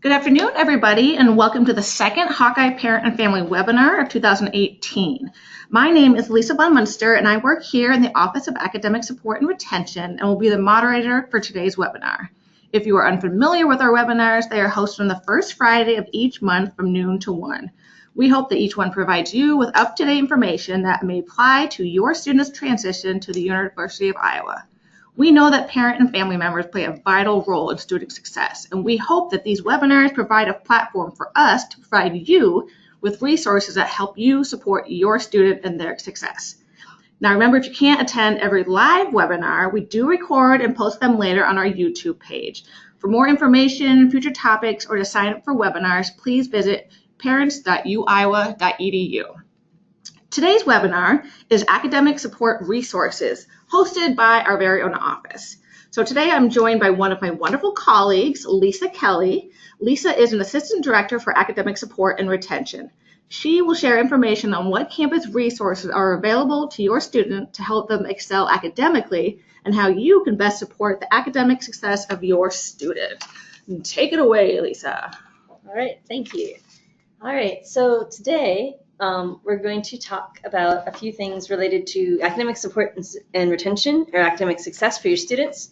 Good afternoon, everybody, and welcome to the second Hawkeye Parent and Family webinar of 2018. My name is Lisa Von Munster, and I work here in the Office of Academic Support and Retention and will be the moderator for today's webinar. If you are unfamiliar with our webinars, they are hosted on the first Friday of each month from noon to 1. We hope that each one provides you with up-to-date information that may apply to your student's transition to the University of Iowa. We know that parent and family members play a vital role in student success, and we hope that these webinars provide a platform for us to provide you with resources that help you support your student and their success. Now remember, if you can't attend every live webinar, we do record and post them later on our YouTube page. For more information, future topics, or to sign up for webinars, please visit parents.uiowa.edu. Today's webinar is Academic Support Resources, hosted by our very own office. So today I'm joined by one of my wonderful colleagues, Lisa Kelly. Lisa is an Assistant Director for Academic Support and Retention. She will share information on what campus resources are available to your student to help them excel academically and how you can best support the academic success of your student. Take it away, Lisa. All right, thank you. All right, so today we're going to talk about a few things related to academic support and retention, or academic success for your students.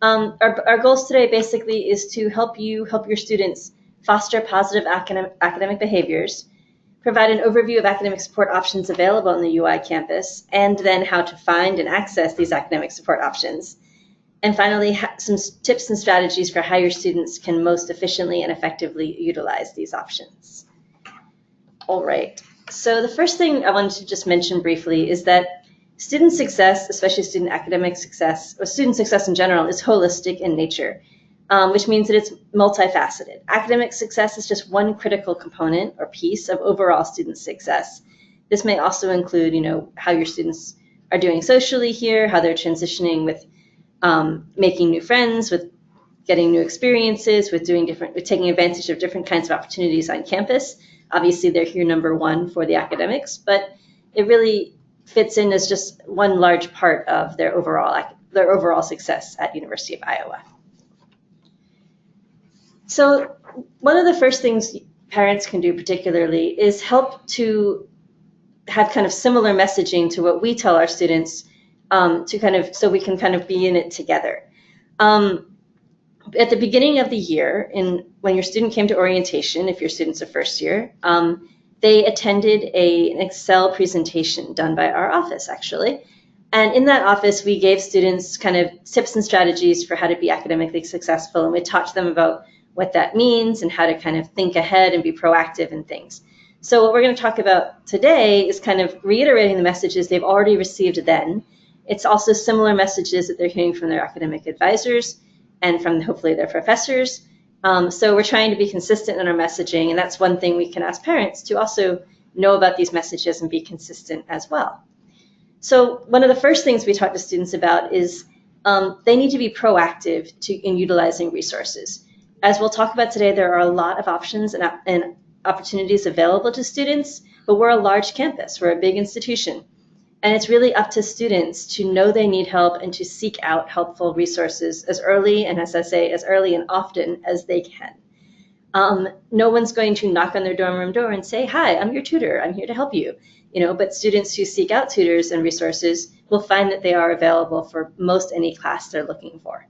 Our goals today basically is to help your students foster positive academic behaviors, provide an overview of academic support options available on the UI campus, and then how to find and access these academic support options. And finally, some tips and strategies for how your students can most efficiently and effectively utilize these options. All right. So the first thing I wanted to just mention briefly is that student success, especially student academic success, or student success in general, is holistic in nature, which means that it's multifaceted. Academic success is just one critical component or piece of overall student success. This may also include, how your students are doing socially here, how they're transitioning with making new friends, with getting new experiences, with taking advantage of different kinds of opportunities on campus. Obviously, they're here number one for the academics, but it really fits in as just one large part of their overall success at University of Iowa. So one of the first things parents can do particularly is help to have kind of similar messaging to what we tell our students so we can kind of be in it together. At the beginning of the year, when your student came to orientation, if your student's a first year, they attended an Excel presentation done by our office, actually. And in that office, we gave students kind of tips and strategies for how to be academically successful, and we talked to them about what that means and how to kind of think ahead and be proactive in things. So what we're going to talk about today is kind of reiterating the messages they've already received then. It's also similar messages that they're hearing from their academic advisors and from hopefully their professors. So we're trying to be consistent in our messaging, and that's one thing we can ask parents to also know about these messages and be consistent as well. So one of the first things we talk to students about is they need to be proactive in utilizing resources. As we'll talk about today, there are a lot of options and opportunities available to students, but we're a large campus, we're a big institution. And it's really up to students to know they need help and to seek out helpful resources as early and, as I say, as early and often as they can. No one's going to knock on their dorm room door and say, "Hi, I'm your tutor. I'm here to help you." But students who seek out tutors and resources will find that they are available for most any class they're looking for.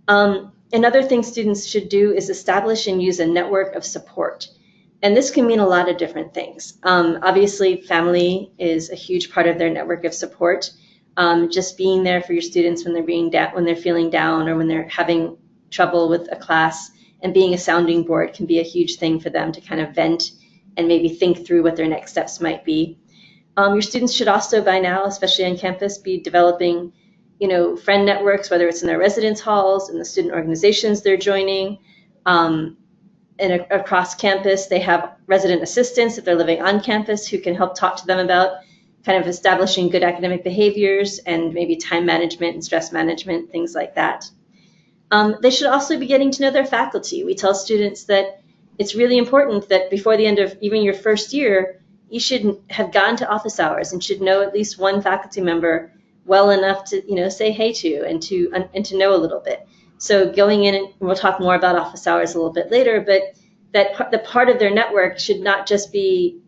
Another thing students should do is establish and use a network of support. And this can mean a lot of different things. Obviously, family is a huge part of their network of support. Just being there for your students when they're feeling down or when they're having trouble with a class, and being a sounding board can be a huge thing for them to kind of vent and maybe think through what their next steps might be. Your students should also by now, especially on campus, be developing friend networks, whether it's in their residence halls, in the student organizations they're joining. And across campus, they have resident assistants if they're living on campus who can help talk to them about kind of establishing good academic behaviors and maybe time management and stress management, things like that. They should also be getting to know their faculty. We tell students that it's really important that before the end of even your first year, you should have gone to office hours and should know at least one faculty member well enough to say hey to and to know a little bit. So going in, and we'll talk more about office hours a little bit later, but that the part of their network should not just be,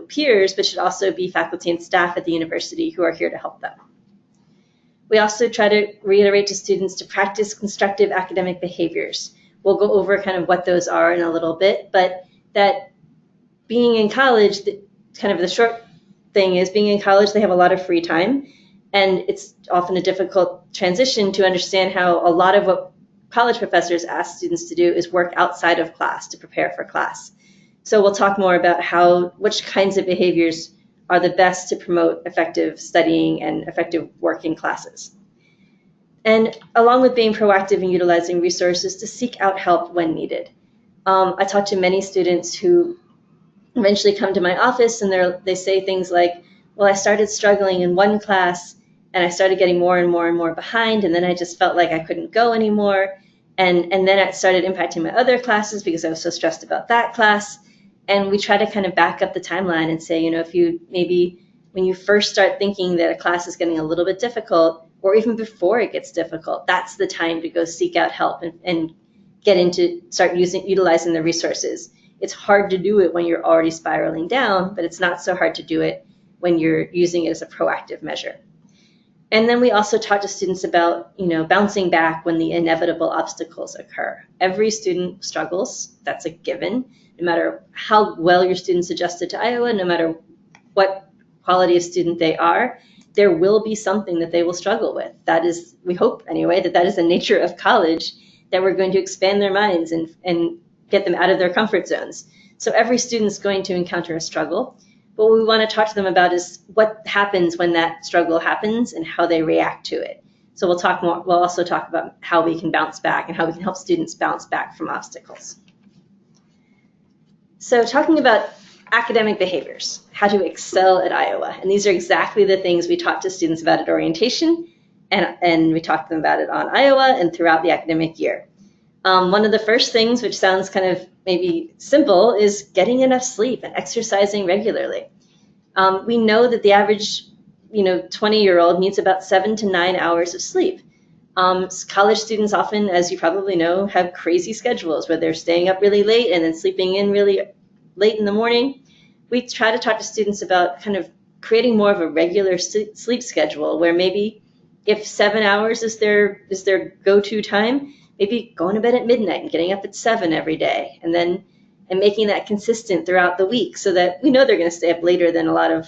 peers, but should also be faculty and staff at the university who are here to help them. We also try to reiterate to students to practice constructive academic behaviors. We'll go over kind of what those are in a little bit, but that being in college, kind of the short thing is being in college, they have a lot of free time, and it's often a difficult transition to understand how a lot of what college professors ask students to do is work outside of class to prepare for class. So we'll talk more about which kinds of behaviors are the best to promote effective studying and effective work in classes. And along with being proactive and utilizing resources, to seek out help when needed. I talk to many students who eventually come to my office and they say things like, well, I started struggling in one class and I started getting more and more and more behind, and then I just felt like I couldn't go anymore. And then it started impacting my other classes because I was so stressed about that class. And we try to kind of back up the timeline and say, if you maybe when you first start thinking that a class is getting a little bit difficult, or even before it gets difficult, that's the time to go seek out help and start utilizing the resources. It's hard to do it when you're already spiraling down, but it's not so hard to do it when you're using it as a proactive measure. And then we also talk to students about, bouncing back when the inevitable obstacles occur. Every student struggles, that's a given. No matter how well your students adjusted to Iowa, no matter what quality of student they are, there will be something that they will struggle with. That is, we hope anyway, that is the nature of college, that we're going to expand their minds and get them out of their comfort zones. So every student's going to encounter a struggle. But what we want to talk to them about is what happens when that struggle happens and how they react to it. So we'll also talk about how we can bounce back and how we can help students bounce back from obstacles. So talking about academic behaviors, how to excel at Iowa. And these are exactly the things we talk to students about at orientation, and we talk to them about it on Iowa and throughout the academic year. One of the first things, which sounds kind of maybe simple, is getting enough sleep and exercising regularly. We know that the average 20-year-old needs about 7 to 9 hours of sleep. College students often, as you probably know, have crazy schedules where they're staying up really late and then sleeping in really late in the morning. We try to talk to students about kind of creating more of a regular sleep schedule where maybe if 7 hours is their go-to time, maybe going to bed at midnight and getting up at 7 every day, and making that consistent throughout the week so that we know they're going to stay up later than a lot of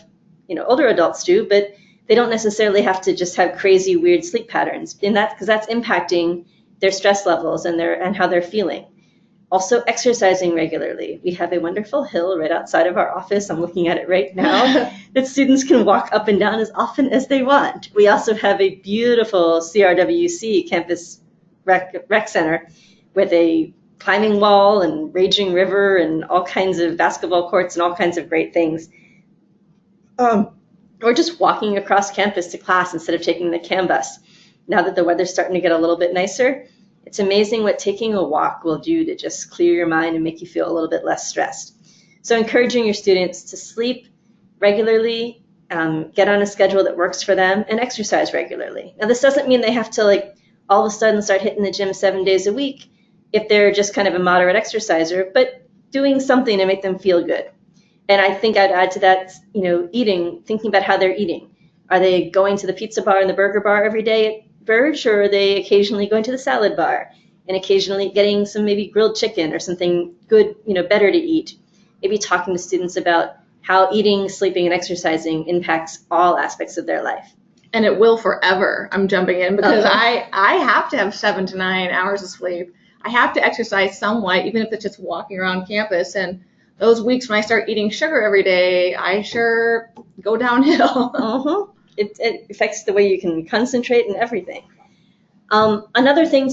older adults do, but they don't necessarily have to just have crazy weird sleep patterns, because that's impacting their stress levels and how they're feeling. Also, exercising regularly. We have a wonderful hill right outside of our office. I'm looking at it right now that students can walk up and down as often as they want. We also have a beautiful CRWC campus rec center with a climbing wall and raging river and all kinds of basketball courts and all kinds of great things. Or just walking across campus to class instead of taking the CAM bus. Now that the weather's starting to get a little bit nicer, it's amazing what taking a walk will do to just clear your mind and make you feel a little bit less stressed. So encouraging your students to sleep regularly, get on a schedule that works for them, and exercise regularly. Now, this doesn't mean they have to all of a sudden start hitting the gym 7 days a week if they're just kind of a moderate exerciser, but doing something to make them feel good. And I think I'd add to that, eating, thinking about how they're eating. Are they going to the pizza bar and the burger bar every day at Verge, or are they occasionally going to the salad bar and occasionally getting some maybe grilled chicken or something good, better to eat? Maybe talking to students about how eating, sleeping, and exercising impacts all aspects of their life. And it will forever. I'm jumping in because I have to have 7 to 9 hours of sleep. I have to exercise somewhat, even if it's just walking around campus. And those weeks when I start eating sugar every day, I sure go downhill. It affects the way you can concentrate and everything. Another thing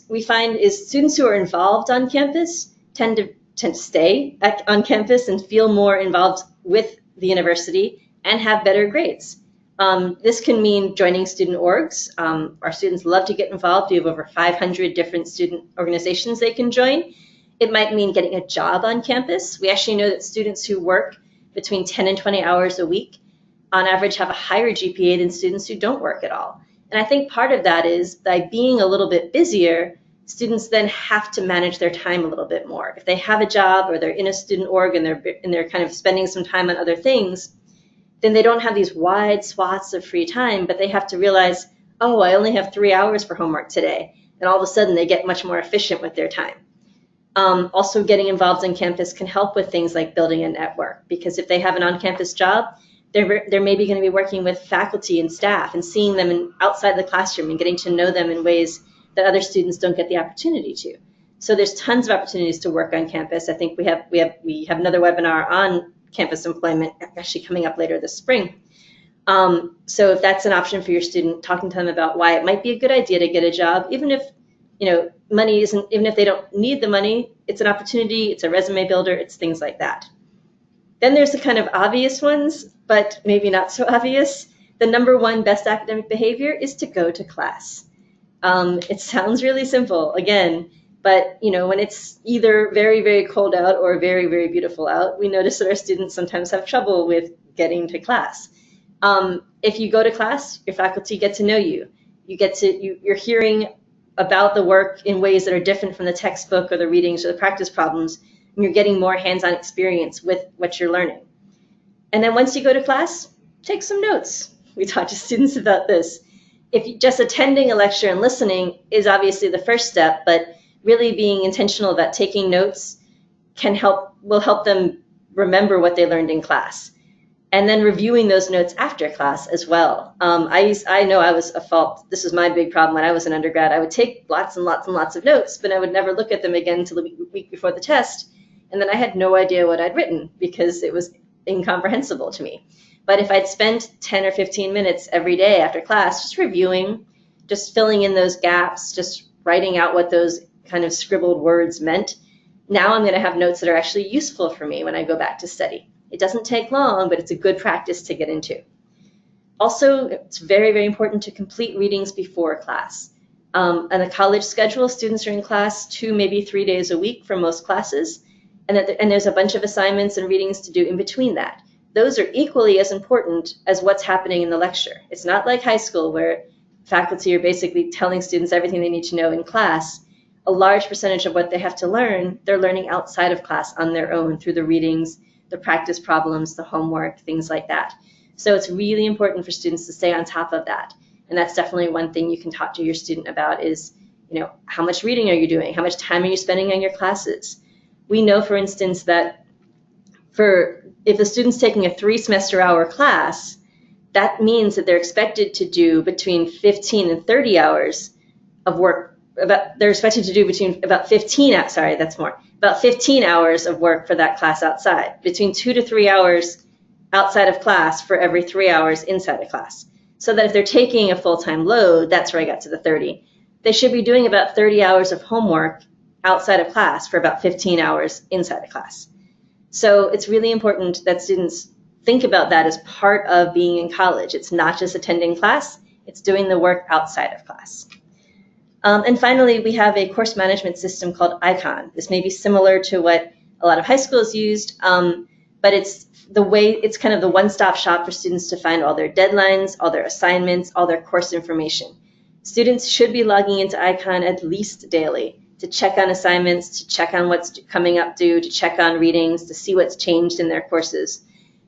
we find is students who are involved on campus tend to stay on campus and feel more involved with the university and have better grades. This can mean joining student orgs. Our students love to get involved. We have over 500 different student organizations they can join. It might mean getting a job on campus. We actually know that students who work between 10 and 20 hours a week on average have a higher GPA than students who don't work at all. And I think part of that is by being a little bit busier, students then have to manage their time a little bit more. If they have a job or they're in a student org and they're kind of spending some time on other things, then they don't have these wide swaths of free time, but they have to realize, oh, I only have 3 hours for homework today. And all of a sudden they get much more efficient with their time. Also, getting involved on campus can help with things like building a network, because if they have an on-campus job, they're maybe going to be working with faculty and staff and seeing them outside the classroom and getting to know them in ways that other students don't get the opportunity to. So there's tons of opportunities to work on campus. I think we have another webinar on campus employment actually coming up later this spring. So if that's an option for your student, talking to them about why it might be a good idea to get a job, even if money isn't, even if they don't need the money, it's an opportunity, it's a resume builder, it's things like that. Then there's the kind of obvious ones, but maybe not so obvious. The number one best academic behavior is to go to class. It sounds really simple, again, but when it's either very, very cold out or very, very beautiful out, we notice that our students sometimes have trouble with getting to class. If you go to class, your faculty get to know you. You're hearing about the work in ways that are different from the textbook or the readings or the practice problems, and you're getting more hands-on experience with what you're learning. And then once you go to class, take some notes. We talk to students about this. Just attending a lecture and listening is obviously the first step, but really being intentional about taking notes will help them remember what they learned in class. And then reviewing those notes after class as well. I know I was a fault. This was my big problem when I was an undergrad. I would take lots and lots and lots of notes, but I would never look at them again until the week before the test. And then I had no idea what I'd written because it was incomprehensible to me. But if I'd spent 10 or 15 minutes every day after class just reviewing, just filling in those gaps, just writing out what those kind of scribbled words meant, now I'm going to have notes that are actually useful for me when I go back to study. It doesn't take long, but it's a good practice to get into. Also, it's very, very important to complete readings before class. On a college schedule, students are in class 2, maybe 3 days a week for most classes, and there's a bunch of assignments and readings to do in between that. Those are equally as important as what's happening in the lecture. It's not like high school where faculty are basically telling students everything they need to know in class. A large percentage of what they have to learn, they're learning outside of class on their own through the readings, the practice problems, the homework, things like that. So it's really important for students to stay on top of that. And that's definitely one thing you can talk to your student about is, how much reading are you doing? How much time are you spending on your classes? We know, for instance, that if a student's taking a 3-semester-hour class, that means that they're expected to do between 15 and 30 hours of work. They're expected to do about 15 hours of work for that class outside, between 2 to 3 hours outside of class for every 3 hours inside of class. So that if they're taking a full-time load, that's where I got to the 30. They should be doing about 30 hours of homework outside of class for about 15 hours inside of class. So it's really important that students think about that as part of being in college. It's not just attending class, it's doing the work outside of class. And finally, we have a course management system called ICON. This may be similar to what a lot of high schools used, but it's kind of the one-stop shop for students to find all their deadlines, all their assignments, all their course information. Students should be logging into ICON at least daily to check on assignments, to check on what's coming up due, to check on readings, to see what's changed in their courses.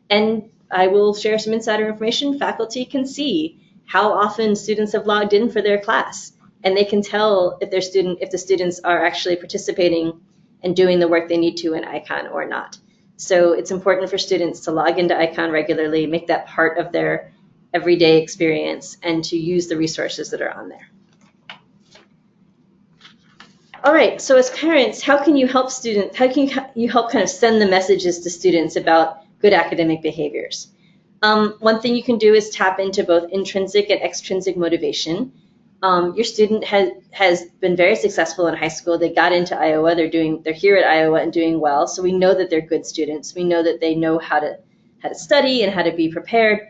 And I will share some insider information. Faculty can see how often students have logged in for their class. And they can tell if the students are actually participating and doing the work they need to in ICON or not. So it's important for students to log into ICON regularly, make that part of their everyday experience, and to use the resources that are on there. All right, so as parents, how can you help kind of send the messages to students about good academic behaviors? One thing you can do is tap into both intrinsic and extrinsic motivation. Your student has been very successful in high school. They got into Iowa. They're here at Iowa and doing well. So we know that they're good students. We know that they know how to study and how to be prepared.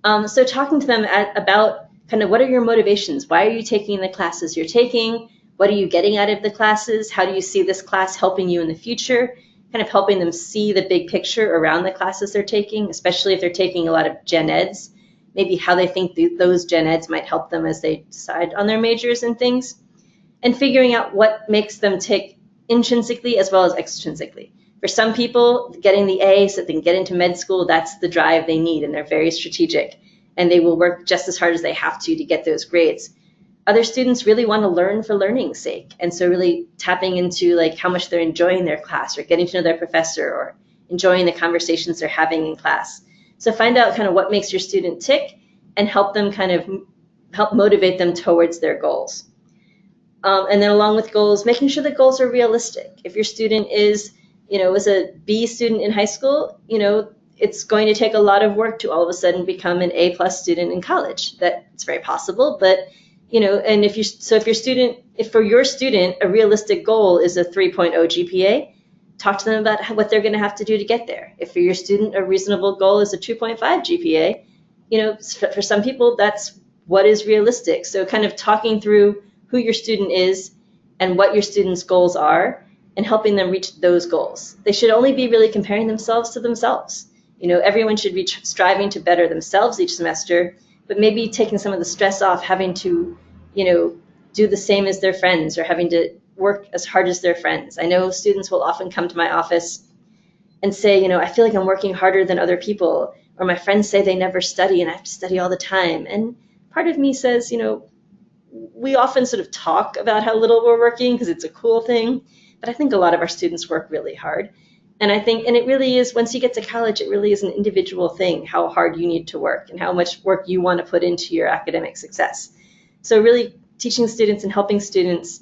So talking to them about kind of what are your motivations? Why are you taking the classes you're taking? What are you getting out of the classes? How do you see this class helping you in the future? Kind of helping them see the big picture around the classes they're taking, especially if they're taking a lot of gen eds. Maybe how they think those gen eds might help them as they decide on their majors and things. and figuring out what makes them tick intrinsically as well as extrinsically. For some people, getting the A so that they can get into med school, that's the drive they need, and they're very strategic, and they will work just as hard as they have to get those grades. Other students really want to learn for learning's sake, and so really tapping into like how much they're enjoying their class or getting to know their professor or enjoying the conversations they're having in class. So find out kind of what makes your student tick and help them kind of help motivate them towards their goals. And then along with goals, making sure that goals are realistic. If your student is, was a B student in high school, it's going to take a lot of work to all of a sudden become an A+ student in college. That's very possible, but and if for your student a realistic goal is a 3.0 GPA, talk to them about what they're going to have to do to get there. If for your student a reasonable goal is a 2.5 GPA, for some people that's what is realistic. So kind of talking through who your student is and what your student's goals are and helping them reach those goals. They should only be really comparing themselves to themselves. Everyone should be striving to better themselves each semester, but maybe taking some of the stress off having to, do the same as their friends or having to work as hard as their friends. I know students will often come to my office and say, I feel like I'm working harder than other people, or my friends say they never study and I have to study all the time. And part of me says, we often sort of talk about how little we're working because it's a cool thing, but I think a lot of our students work really hard. And I think, and it really is, once you get to college, it really is an individual thing, how hard you need to work and how much work you want to put into your academic success. So really teaching students and helping students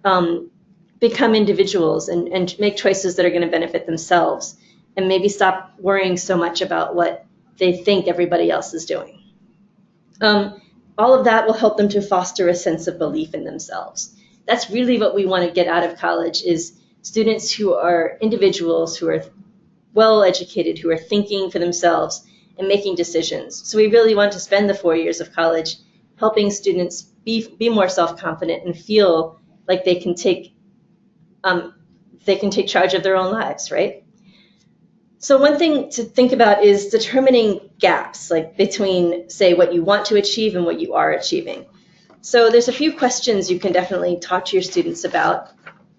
become individuals and make choices that are going to benefit themselves and maybe stop worrying so much about what they think everybody else is doing. All of that will help them to foster a sense of belief in themselves. That's really what we want to get out of college, is students who are individuals, who are well educated, who are thinking for themselves and making decisions. So we really want to spend the 4 years of college helping students be more self-confident and feel like they can take charge of their own lives, right? So one thing to think about is determining gaps, like between, say, what you want to achieve and what you are achieving. So there's a few questions you can definitely talk to your students about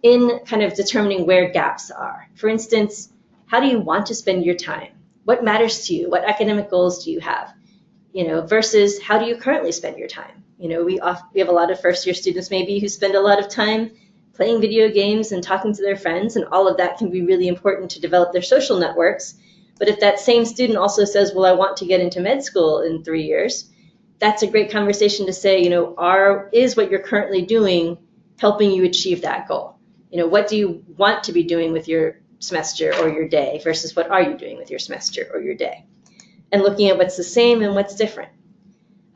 in kind of determining where gaps are. For instance, how do you want to spend your time? What matters to you? What academic goals do you have? Versus how do you currently spend your time? We have a lot of first-year students maybe who spend a lot of time playing video games and talking to their friends, and all of that can be really important to develop their social networks. But if that same student also says, well, I want to get into med school in 3 years, that's a great conversation to say, is what you're currently doing helping you achieve that goal? What do you want to be doing with your semester or your day versus what are you doing with your semester or your day? And looking at what's the same and what's different.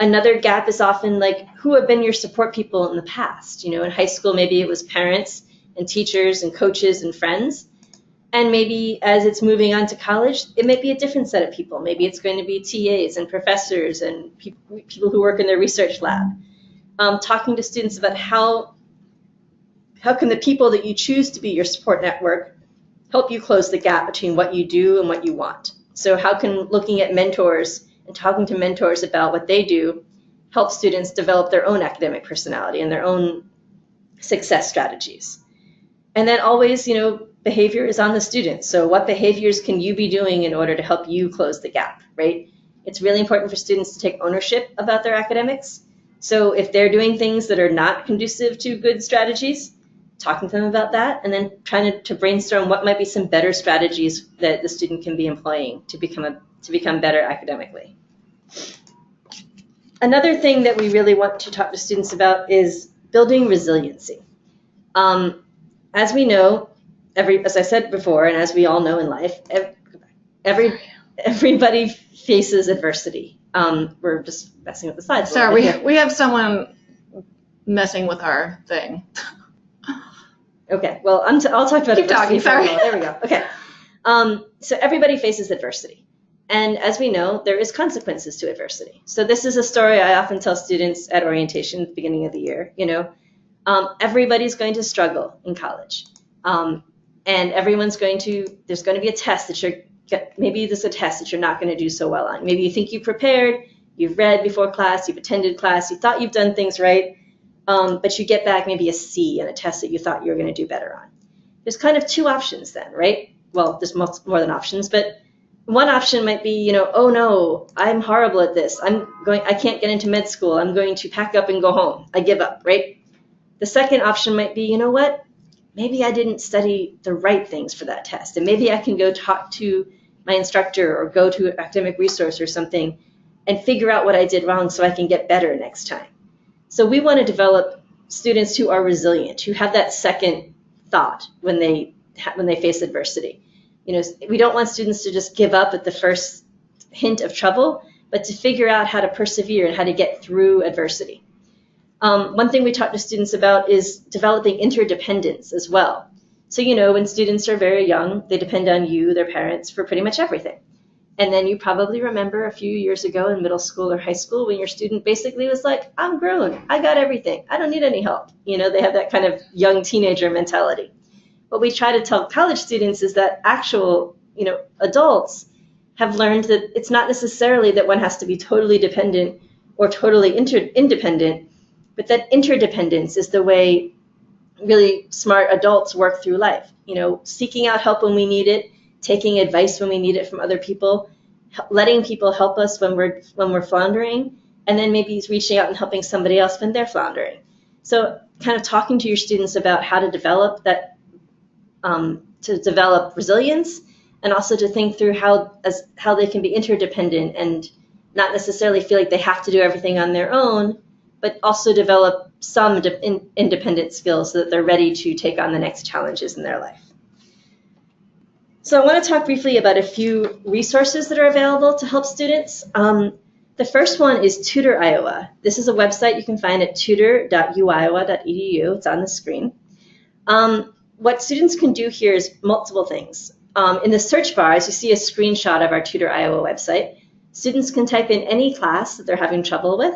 Another gap is often like, who have been your support people in the past? In high school, maybe it was parents and teachers and coaches and friends. And maybe as it's moving on to college, it may be a different set of people. Maybe it's going to be TAs and professors and people who work in their research lab. Talking to students about how can the people that you choose to be your support network help you close the gap between what you do and what you want? So how can looking at mentors and talking to mentors about what they do help students develop their own academic personality and their own success strategies? And then always, behavior is on the student. So what behaviors can you be doing in order to help you close the gap, right? It's really important for students to take ownership about their academics. So if they're doing things that are not conducive to good strategies, talking to them about that, and then trying to brainstorm what might be some better strategies that the student can be employing to become better academically. Another thing that we really want to talk to students about is building resiliency. As we know, as I said before, and as we all know in life, everybody faces adversity. We're just messing with the slides. Sorry, we have someone messing with our thing. Okay, well, I'll talk about Keep talking, sorry. There we go. Okay. So everybody faces adversity. And as we know, there is consequences to adversity. So this is a story I often tell students at orientation at the beginning of the year. Everybody's going to struggle in college. And there's going to be a test maybe there's a test that you're not going to do so well on. Maybe you think you prepared, you've read before class, you've attended class, you thought you've done things right. but you get back maybe a C on a test that you thought you were going to do better on. There's kind of two options then, right? Well, there's more than options, but one option might be, you know, oh no, I'm horrible at this. I can't get into med school. I'm going to pack up and go home. I give up, right? The second option might be, you know what? Maybe I didn't study the right things for that test, and maybe I can go talk to my instructor or go to an academic resource or something and figure out what I did wrong so I can get better next time. So we want to develop students who are resilient, who have that second thought when they face adversity. You know, we don't want students to just give up at the first hint of trouble, but to figure out how to persevere and how to get through adversity. One thing we talk to students about is developing interdependence as well. So, you know, when students are very young, they depend on you, their parents, for pretty much everything. And then you probably remember a few years ago in middle school or high school when your student basically was like, I'm grown, I got everything, I don't need any help. You know, they have that kind of young teenager mentality. What we try to tell college students is that actual, you know, adults have learned that it's not necessarily that one has to be totally dependent or totally independent, but that interdependence is the way really smart adults work through life. You know, seeking out help when we need it, taking advice when we need it from other people, letting people help us when we're floundering, and then maybe reaching out and helping somebody else when they're floundering. So kind of talking to your students about how to develop that, to develop resilience, and also to think through how they can be interdependent and not necessarily feel like they have to do everything on their own, but also develop some independent skills so that they're ready to take on the next challenges in their life. So I want to talk briefly about a few resources that are available to help students. The first one is Tutor Iowa. This is a website you can find at tutor.uiowa.edu. It's on the screen. What students can do here is multiple things. In the search bar, as you see a screenshot of our Tutor Iowa website, students can type in any class that they're having trouble with.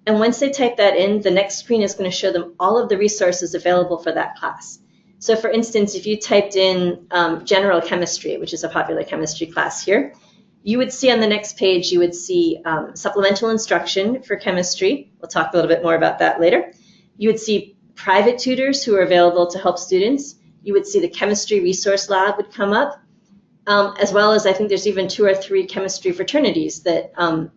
And once they type that in, the next screen is going to show them all of the resources available for that class. So for instance, if you typed in general chemistry, which is a popular chemistry class here, you would see on the next page, you would see supplemental instruction for chemistry. We'll talk a little bit more about that later. You would see private tutors who are available to help students. You would see the chemistry resource lab would come up, as well as I think there's even 2 or 3 chemistry fraternities that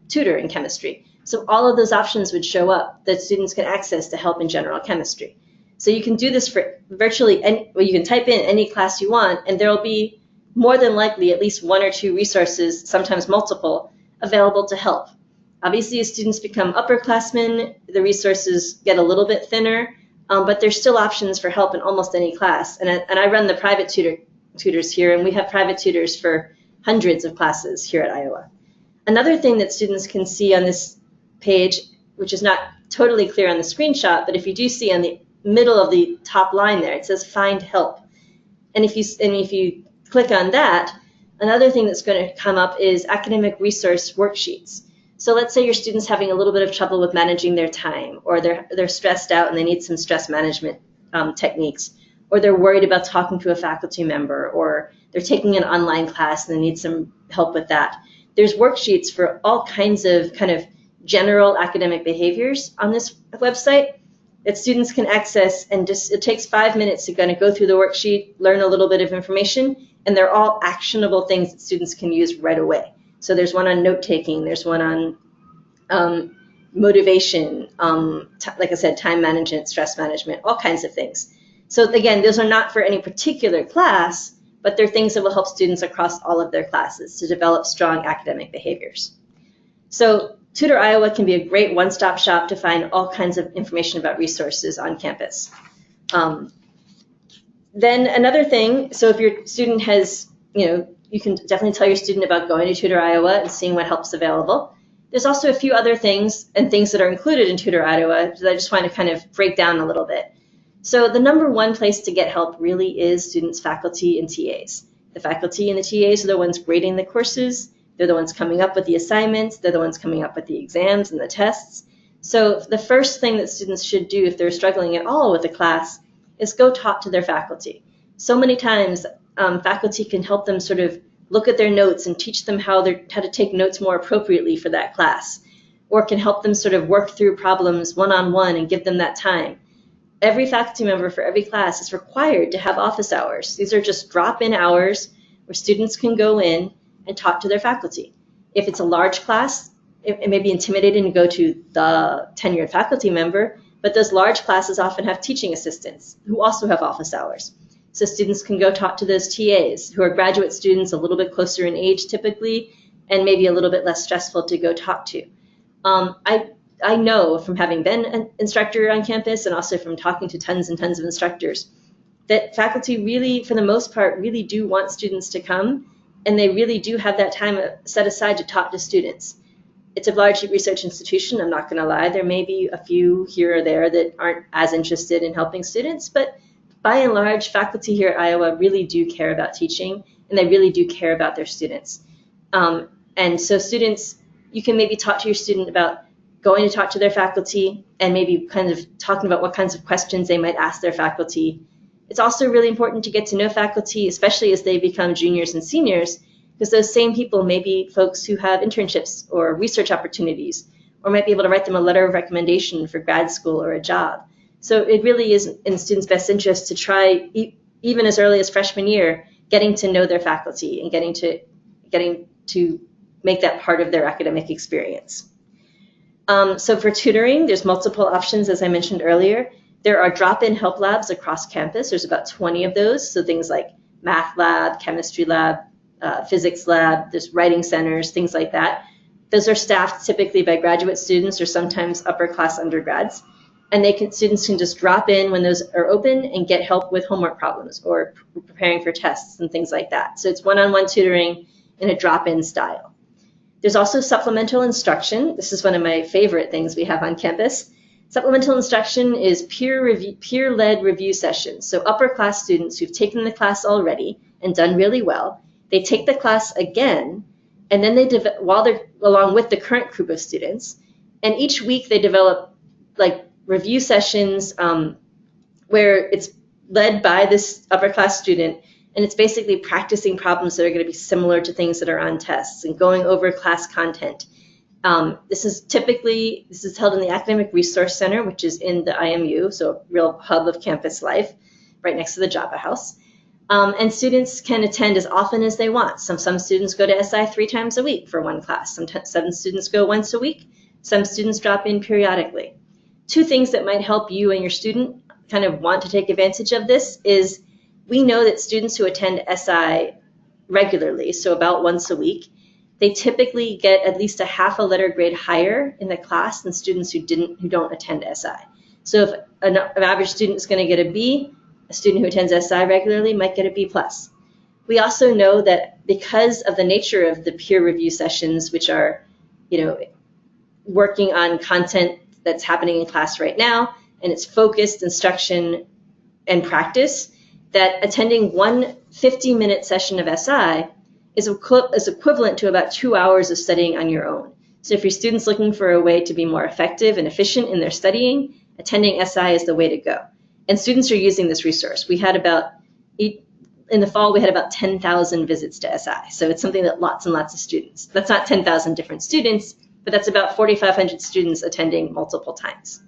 tutor in chemistry. So all of those options would show up that students can access to help in general chemistry. So you can do this for virtually any, well, you can type in any class you want, and there will be more than likely at least 1 or 2 resources, sometimes multiple, available to help. Obviously, as students become upperclassmen, the resources get a little bit thinner, but there's still options for help in almost any class. And I run the private tutors here, and we have private tutors for hundreds of classes here at Iowa. Another thing that students can see on this page, which is not totally clear on the screenshot, but if you do see on the middle of the top line there, it says find help. And if you click on that, another thing that's going to come up is academic resource worksheets. So let's say your student's having a little bit of trouble with managing their time, or they're stressed out and they need some stress management techniques, or they're worried about talking to a faculty member, or they're taking an online class and they need some help with that. There's worksheets for all kinds of kind of general academic behaviors on this website that students can access, and just it takes 5 minutes to kind of go through the worksheet, learn a little bit of information, and they're all actionable things that students can use right away. So there's one on note-taking, there's one on motivation, like I said, time management, stress management, all kinds of things. So again, those are not for any particular class, but they're things that will help students across all of their classes to develop strong academic behaviors. So Tutor Iowa can be a great one-stop shop to find all kinds of information about resources on campus. Then another thing, so if your student has, you can definitely tell your student about going to Tutor Iowa and seeing what help's available. There's also a few other things and things that are included in Tutor Iowa that I just want to kind of break down a little bit. So the number one place to get help really is students, faculty, and TAs. The faculty and the TAs are the ones grading the courses. They're the ones coming up with the assignments. They're the ones coming up with the exams and the tests. So the first thing that students should do if they're struggling at all with a class is go talk to their faculty. So many times faculty can help them sort of look at their notes and teach them how to take notes more appropriately for that class. or can help them sort of work through problems one-on-one and give them that time. Every faculty member for every class is required to have office hours. These are just drop-in hours where students can go in and talk to their faculty. If it's a large class, it may be intimidating to go to the tenured faculty member, but those large classes often have teaching assistants who also have office hours. So students can go talk to those TAs who are graduate students, a little bit closer in age typically, and maybe a little bit less stressful to go talk to. I know from having been an instructor on campus and also from talking to tons and tons of instructors that faculty really, for the most part, really do want students to come, and they really do have that time set aside to talk to students. It's a large research institution, I'm not going to lie. There may be a few here or there that aren't as interested in helping students, but by and large, faculty here at Iowa really do care about teaching, and they really do care about their students. And so students, you can maybe talk to your student about going to talk to their faculty and maybe kind of talking about what kinds of questions they might ask their faculty. It's also really important to get to know faculty, especially as they become juniors and seniors, because those same people may be folks who have internships or research opportunities, or might be able to write them a letter of recommendation for grad school or a job. So it really is in students' best interest to try, even as early as freshman year, getting to know their faculty and getting to make that part of their academic experience. So for tutoring, there's multiple options, as I mentioned earlier. There are drop-in help labs across campus. There's about 20 of those. So things like math lab, chemistry lab, physics lab, there's writing centers, things like that. Those are staffed typically by graduate students or sometimes upper class undergrads. And students can just drop in when those are open and get help with homework problems or preparing for tests and things like that. So it's one-on-one tutoring in a drop-in style. There's also supplemental instruction. This is one of my favorite things we have on campus. Supplemental instruction is peer-led review sessions. So upper class students who've taken the class already and done really well, they take the class again, and then while they're along with the current group of students, and each week they develop like review sessions where it's led by this upper class student, and it's basically practicing problems that are going to be similar to things that are on tests and going over class content. This is held in the Academic Resource Center, which is in the IMU, so a real hub of campus life, right next to the Java House. And students can attend as often as they want. Some students go to SI 3 times a week for one class. Some students go once a week. Some students drop in periodically. 2 things that might help you and your student kind of want to take advantage of this is we know that students who attend SI regularly, so about once a week, they typically get at least a half a letter grade higher in the class than students who don't attend SI. So if an average student is going to get a B, a student who attends SI regularly might get a B+. We also know that because of the nature of the peer review sessions, which are, working on content that's happening in class right now, and it's focused instruction and practice, that attending one 50-minute session of SI is equivalent to about 2 hours of studying on your own. So if your student's looking for a way to be more effective and efficient in their studying, attending SI is the way to go. And students are using this resource. In the fall, we had about 10,000 visits to SI. So it's something that lots and lots of students, that's not 10,000 different students, but that's about 4,500 students attending multiple times.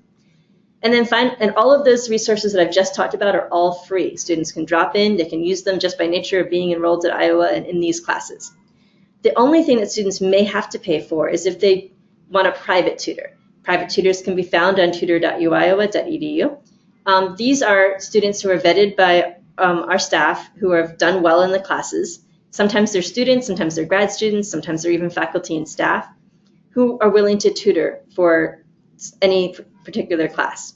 And then and all of those resources that I've just talked about are all free. Students can drop in, they can use them just by nature of being enrolled at Iowa and in these classes. The only thing that students may have to pay for is if they want a private tutor. Private tutors can be found on tutor.uiowa.edu. These are students who are vetted by our staff who have done well in the classes. Sometimes they're students, sometimes they're grad students, sometimes they're even faculty and staff who are willing to tutor for any particular class.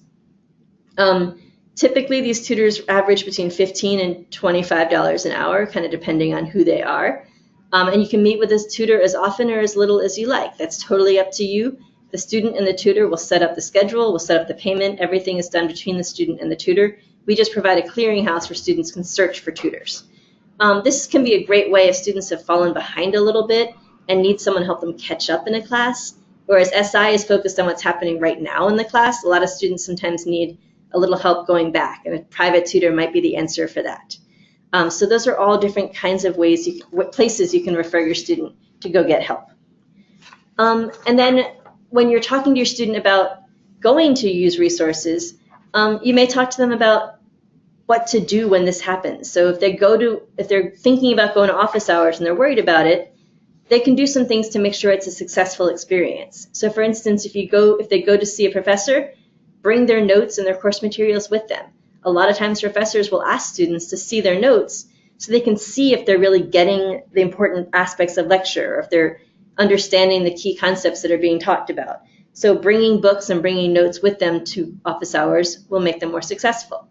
Typically, these tutors average between $15 and $25 an hour, kind of depending on who they are. And you can meet with this tutor as often or as little as you like. That's totally up to you. The student and the tutor will set up the schedule, will set up the payment. Everything is done between the student and the tutor. We just provide a clearinghouse where students can search for tutors. This can be a great way if students have fallen behind a little bit and need someone to help them catch up in a class. Whereas SI is focused on what's happening right now in the class, a lot of students sometimes need a little help going back, and a private tutor might be the answer for that. So those are all different kinds of places you can refer your student to go get help. And then when you're talking to your student about going to use resources, you may talk to them about what to do when this happens. So if they're thinking about going to office hours and they're worried about it, they can do some things to make sure it's a successful experience. So for instance, if they go to see a professor, bring their notes and their course materials with them. A lot of times professors will ask students to see their notes so they can see if they're really getting the important aspects of lecture, or if they're understanding the key concepts that are being talked about. So bringing books and bringing notes with them to office hours will make them more successful.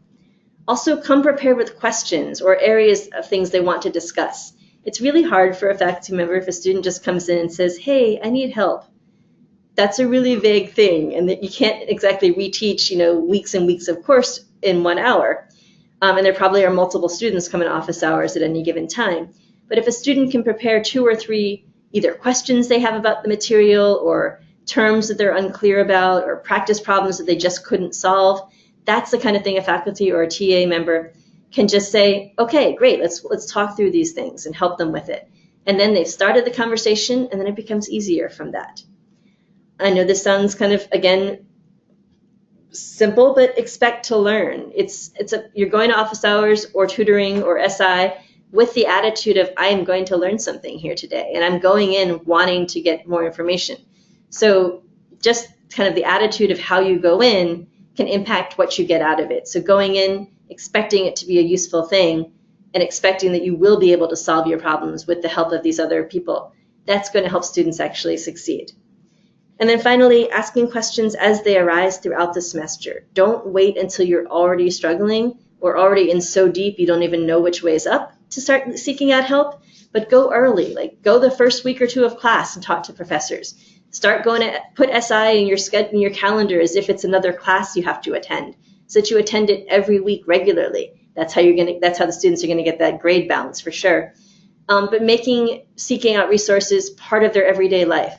Also, come prepared with questions or areas of things they want to discuss. It's really hard for a faculty member if a student just comes in and says, "Hey, I need help." That's a really vague thing, and that you can't exactly reteach, weeks and weeks of course in 1 hour. And there probably are multiple students coming to office hours at any given time. But if a student can prepare 2 or 3 either questions they have about the material, or terms that they're unclear about, or practice problems that they just couldn't solve, that's the kind of thing a faculty or a TA member can just say, "Okay, great, let's talk through these things," and help them with it. And then they've started the conversation, and then it becomes easier from that. I know this sounds kind of, again, simple, but expect to learn. You're going to office hours or tutoring or SI with the attitude of, I am going to learn something here today, and I'm going in wanting to get more information. So just kind of the attitude of how you go in can impact what you get out of it. So going in, expecting it to be a useful thing, and expecting that you will be able to solve your problems with the help of these other people, that's going to help students actually succeed. And then finally, asking questions as they arise throughout the semester. Don't wait until you're already struggling or already in so deep you don't even know which way is up to start seeking out help, but go early. Like, go the first week or 2 of class and talk to professors. Start going to put SI in your calendar as if it's another class you have to attend, so that you attend it every week regularly. That's how the students are going to get that grade balance for sure. But seeking out resources part of their everyday life.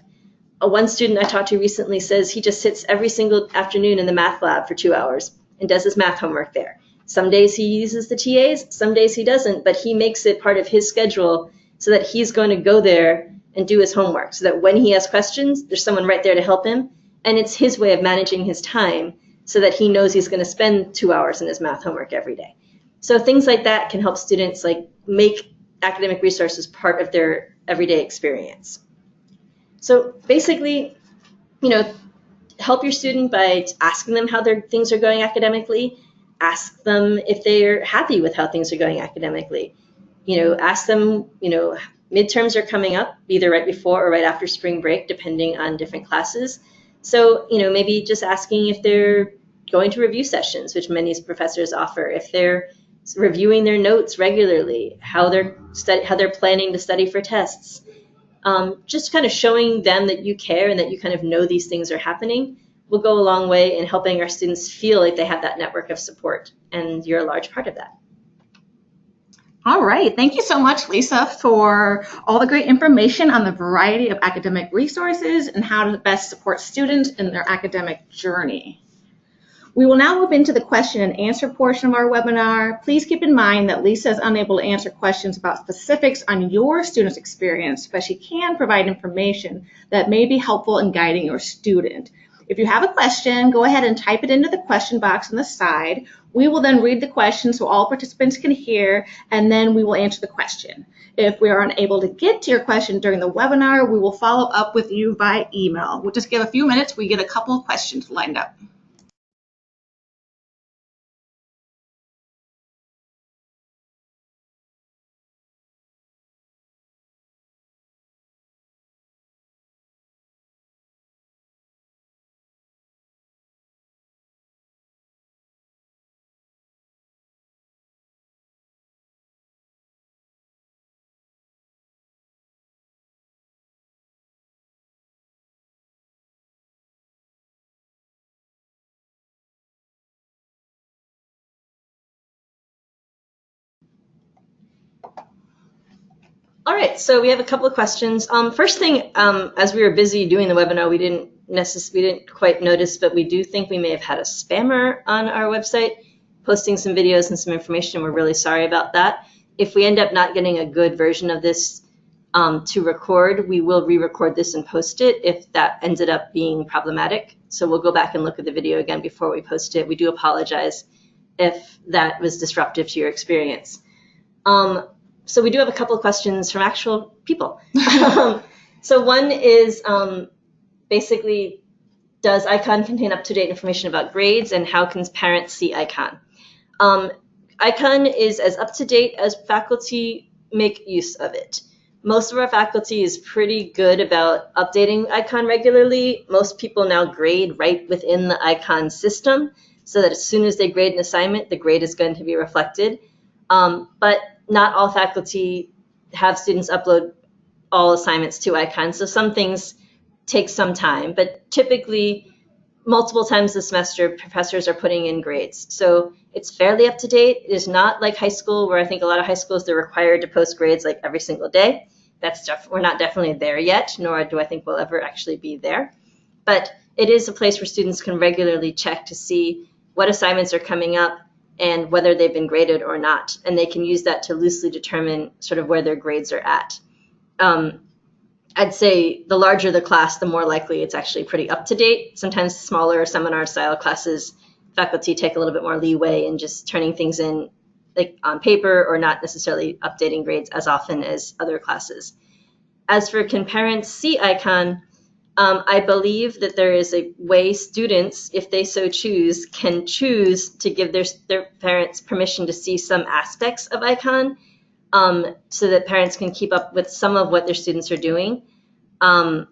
One student I talked to recently says he just sits every single afternoon in the math lab for 2 hours and does his math homework there. Some days he uses the TAs, some days he doesn't, but he makes it part of his schedule so that he's going to go there and do his homework, so that when he has questions, there's someone right there to help him. And it's his way of managing his time so that he knows he's going to spend 2 hours in his math homework every day. So things like that can help students make academic resources part of their everyday experience. So basically, help your student by asking them how their things are going academically. Ask them if they're happy with how things are going academically. Ask them, midterms are coming up, either right before or right after spring break, depending on different classes. So, maybe just asking if they're going to review sessions, which many professors offer, if they're reviewing their notes regularly, how they're planning to study for tests. Just kind of showing them that you care and that you kind of know these things are happening will go a long way in helping our students feel like they have that network of support, and you're a large part of that. All right. Thank you so much, Lisa, for all the great information on the variety of academic resources and how to best support students in their academic journey. We will now move into the question and answer portion of our webinar. Please keep in mind that Lisa is unable to answer questions about specifics on your student's experience, but she can provide information that may be helpful in guiding your student. If you have a question, go ahead and type it into the question box on the side. We will then read the question so all participants can hear, and then we will answer the question. If we are unable to get to your question during the webinar, we will follow up with you by email. We'll just give a few minutes. We get a couple of questions lined up. All right, so we have a couple of questions. First thing, as we were busy doing the webinar, we didn't quite notice, but we do think we may have had a spammer on our website posting some videos and some information. We're really sorry about that. If we end up not getting a good version of this to record. We will re-record this and post it if that ended up being problematic. So we'll go back and look at the video again before we post it. We do apologize if that was disruptive to your experience. So we do have a couple of questions from actual people. So one is basically, does ICON contain up-to-date information about grades, and how can parents see ICON? ICON is as up-to-date as faculty make use of it. Most of our faculty is pretty good about updating ICON regularly. Most people now grade right within the ICON system, so that as soon as they grade an assignment, the grade is going to be reflected. But not all faculty have students upload all assignments to ICON, so some things take some time, but typically multiple times this semester, professors are putting in grades. So it's fairly up to date. It is not like high school, where I think a lot of high schools, they're required to post grades like every single day. We're not definitely there yet, nor do I think we'll ever actually be there. But it is a place where students can regularly check to see what assignments are coming up and whether they've been graded or not. And they can use that to loosely determine sort of where their grades are at. I'd say the larger the class, the more likely it's actually pretty up to date. Sometimes smaller seminar style classes, faculty take a little bit more leeway in just turning things in like on paper, or not necessarily updating grades as often as other classes. As for can parents see ICON, I believe that there is a way students, if they so choose, can choose to give their parents permission to see some aspects of ICON, so that parents can keep up with some of what their students are doing. There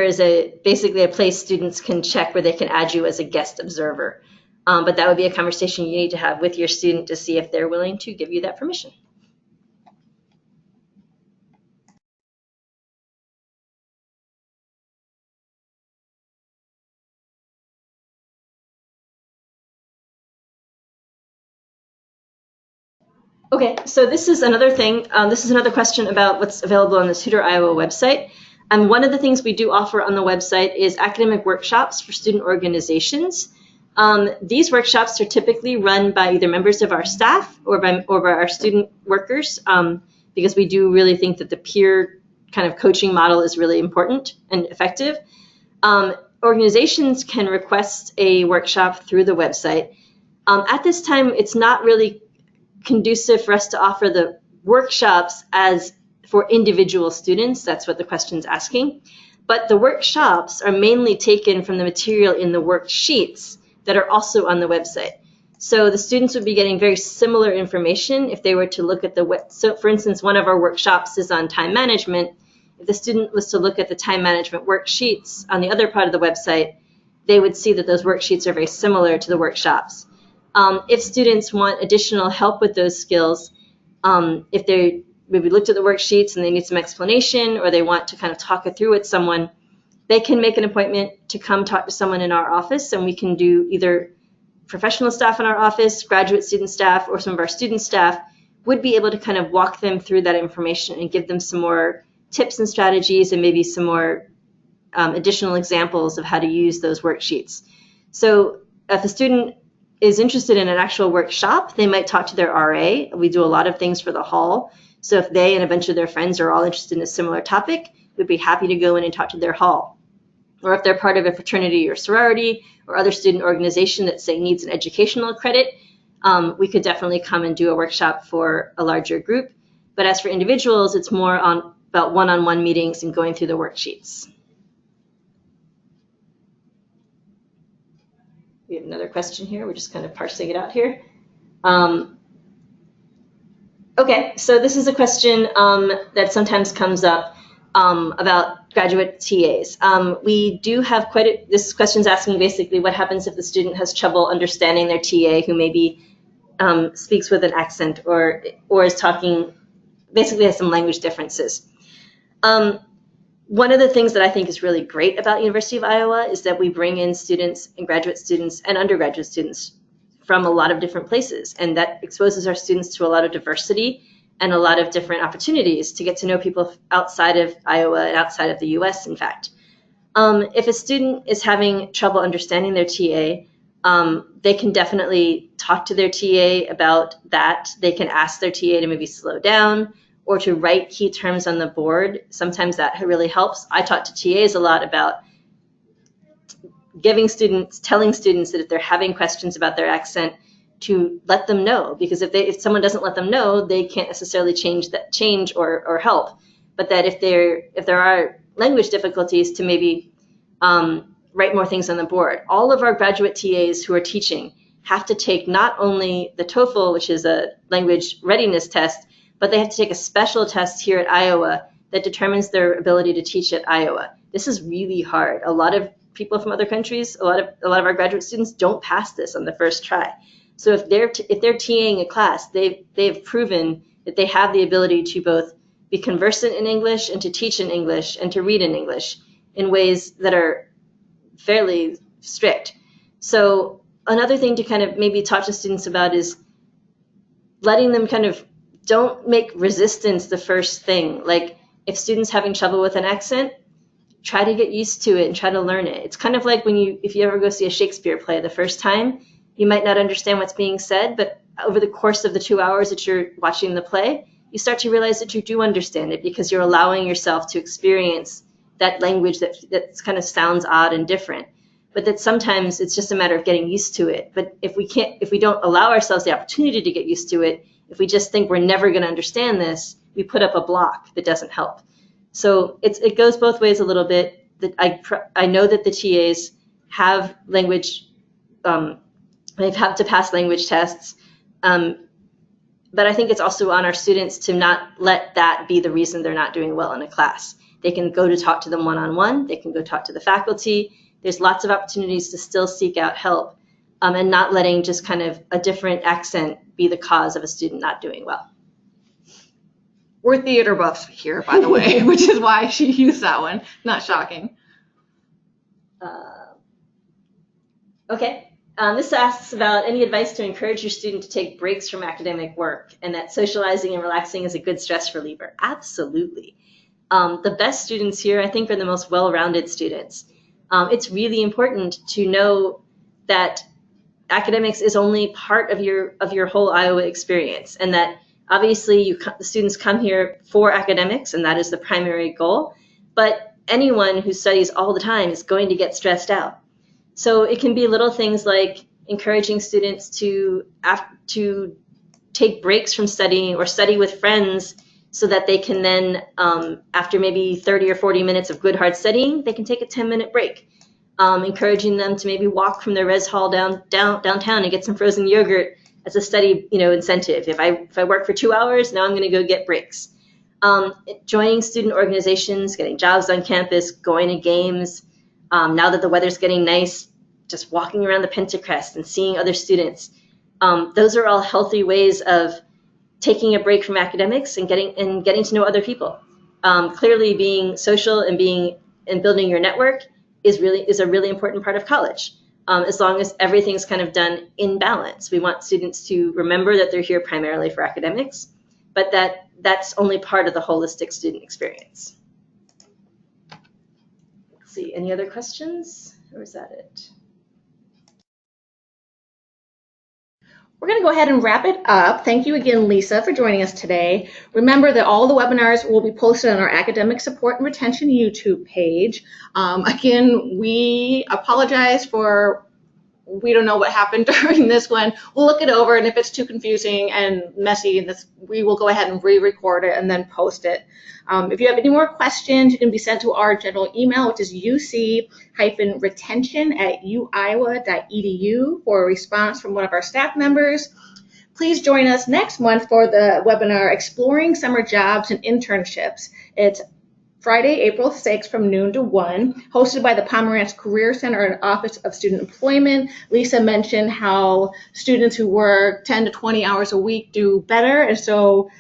is basically a place students can check where they can add you as a guest observer. But that would be a conversation you need to have with your student to see if they're willing to give you that permission. Okay, so this is another thing. This is another question about what's available on the Tutor Iowa website. And one of the things we do offer on the website is academic workshops for student organizations. These workshops are typically run by either members of our staff or by our student workers, because we do really think that the peer kind of coaching model is really important and effective. Organizations can request a workshop through the website. At this time, it's not really conducive for us to offer the workshops as for individual students. That's what the question's asking. But the workshops are mainly taken from the material in the worksheets that are also on the website. So the students would be getting very similar information if they were to look at so for instance, one of our workshops is on time management. If the student was to look at the time management worksheets on the other part of the website, they would see that those worksheets are very similar to the workshops. If students want additional help with those skills, if they maybe looked at the worksheets and they need some explanation, or they want to kind of talk it through with someone, they can make an appointment to come talk to someone in our office, and we can do either professional staff in our office, graduate student staff, or some of our student staff would be able to kind of walk them through that information and give them some more tips and strategies, and maybe some more additional examples of how to use those worksheets. So if a student is interested in an actual workshop, they might talk to their RA. We do a lot of things for the hall. So if they and a bunch of their friends are all interested in a similar topic, we'd be happy to go in and talk to their hall. Or if they're part of a fraternity or sorority or other student organization that, say, needs an educational credit, we could definitely come and do a workshop for a larger group. But as for individuals, it's more about one-on-one meetings and going through the worksheets. We have another question here. We're just kind of parsing it out here. Okay, so this is a question that sometimes comes up about graduate TAs. We do have this question's asking basically what happens if the student has trouble understanding their TA, who maybe speaks with an accent or is talking, basically has some language differences. One of the things that I think is really great about University of Iowa is that we bring in students and graduate students and undergraduate students from a lot of different places, and that exposes our students to a lot of diversity and a lot of different opportunities to get to know people outside of Iowa and outside of the US, in fact. If a student is having trouble understanding their TA, they can definitely talk to their TA about that. They can ask their TA to maybe slow down, or to write key terms on the board. Sometimes that really helps. I talk to TAs a lot about telling students that if they're having questions about their accent, to let them know, because if someone doesn't let them know, they can't necessarily change or help. But that if there are language difficulties, to maybe write more things on the board. All of our graduate TAs who are teaching have to take not only the TOEFL, which is a language readiness test, but they have to take a special test here at Iowa that determines their ability to teach at Iowa. This is really hard. A lot of people from other countries, a lot of our graduate students don't pass this on the first try. So if they're TAing a class, they've proven that they have the ability to both be conversant in English and to teach in English and to read in English in ways that are fairly strict. So another thing to kind of maybe talk to students about is letting them kind of don't make resistance the first thing. Like if students having trouble with an accent, try to get used to it and try to learn it. It's kind of like if you ever go see a Shakespeare play the first time, you might not understand what's being said, but over the course of the 2 hours that you're watching the play, you start to realize that you do understand it because you're allowing yourself to experience that language that kind of sounds odd and different. But that sometimes it's just a matter of getting used to it. But if we don't allow ourselves the opportunity to get used to it, if we just think we're never going to understand this, we put up a block that doesn't help. So it goes both ways a little bit. I know that the TAs have language, they've had to pass language tests, but I think it's also on our students to not let that be the reason they're not doing well in a class. They can go to talk to them one-on-one. They can go talk to the faculty. There's lots of opportunities to still seek out help, and not letting just kind of a different accent be the cause of a student not doing well. We're theater buffs here, by the way, which is why she used that one. Not shocking. Okay. This asks about any advice to encourage your student to take breaks from academic work, and that socializing and relaxing is a good stress reliever. Absolutely. The best students here, I think, are the most well-rounded students. It's really important to know that academics is only part of your whole Iowa experience, and that obviously the students come here for academics, and that is the primary goal. But anyone who studies all the time is going to get stressed out. So it can be little things like encouraging students to take breaks from studying or study with friends so that they can then, after maybe 30 or 40 minutes of good hard studying, they can take a 10-minute break. Encouraging them to maybe walk from their res hall downtown and get some frozen yogurt as a study incentive. If I work for 2 hours, now I'm going to go get breaks. Joining student organizations, getting jobs on campus, going to games. Now that the weather's getting nice, just walking around the Pentacrest and seeing other students. Those are all healthy ways of taking a break from academics and getting to know other people. Clearly, being social and building your network is a really important part of college. As long as everything's kind of done in balance. We want students to remember that they're here primarily for academics, but that's only part of the holistic student experience. Let's see, any other questions, or is that it? We're going to go ahead and wrap it up. Thank you again, Lisa, for joining us today. Remember that all the webinars will be posted on our Academic Support and Retention YouTube page. Again, we apologize for we don't know what happened during this one. We'll look it over, and if it's too confusing and messy, we will go ahead and re-record it and then post it. If you have any more questions, you can be sent to our general email, which is uc-retention@uiowa.edu for a response from one of our staff members. Please join us next month for the webinar, Exploring Summer Jobs and Internships. It's Friday, April 6th from noon to 1, hosted by the Pomerantz Career Center and Office of Student Employment. Lisa mentioned how students who work 10 to 20 hours a week do better, and so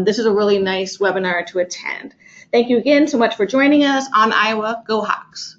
this is a really nice webinar to attend. Thank you again so much for joining us on Iowa Go Hawks.